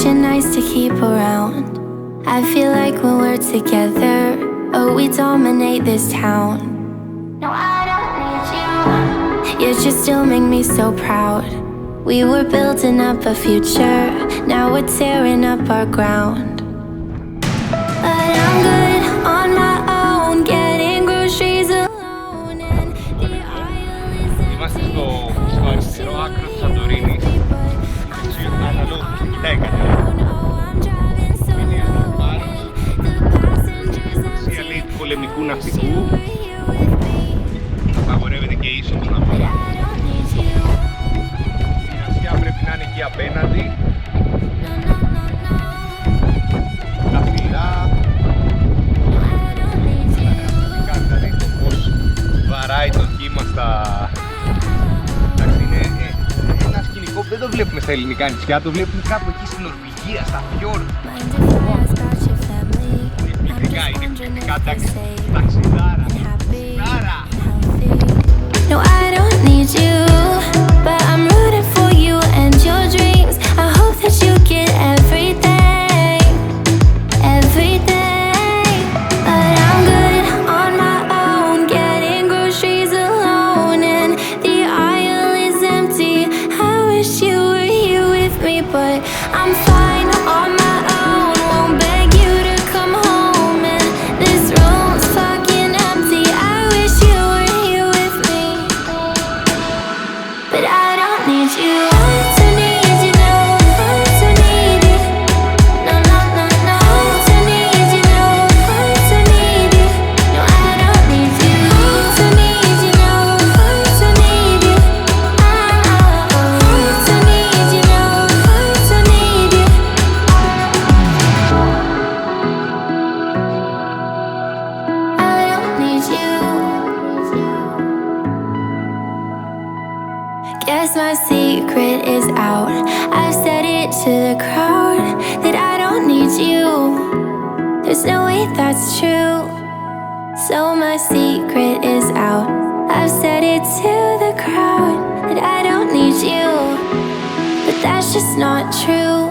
such a nice to keep around. I feel like when we're together, oh, we dominate this town. No, I don't need you, yet you still make me so proud. We were building up a future, now we're tearing up our ground. But I'm good on my own, getting groceries alone, and the aisle is Είμαστε empty. στο αριστερό άκρο της Σαντορίνης. Αναλόγως που κοιτάει κανένα. Είναι ένας πάρος. Ουσία λέει του πολεμικού ναυτικού. Απαγορεύεται και ίσως να πούμε. Η Ασία πρέπει να είναι εκεί απέναντι. Τα φυλά. Δηλαδή το πώς βαράει το κύμα στα... Εντάξει, είναι ένα σκηνικό που δεν το βλέπουμε στα ελληνικά νησιά, το βλέπουμε κάπου εκεί στην Νορβηγία, στα φιόρδ. Είναι εκπληκτικά, εντάξει, ταξιδάρα. No, I don't need you, but I'm rooting for you and your dreams. I hope that you get everything, everything. But I'm good on my own, getting groceries alone, and the aisle is empty. I wish you were here with me, but I'm fine on my own. Won't beg you to come home, and this room's fucking empty. I wish you were here with me, but I don't need you. I don't need you, no. I don't need you. No, no, no, no. I don't need you, no. I don't need you. No, I don't need you. I don't need you, no. I don't need you. I don't need you, no. I don't need you. I don't need you. Guess my secret is out. I've said it to the crowd that I don't need you. There's no way that's true. So my secret is out. I've said it to the crowd that I don't need you. But that's just not true.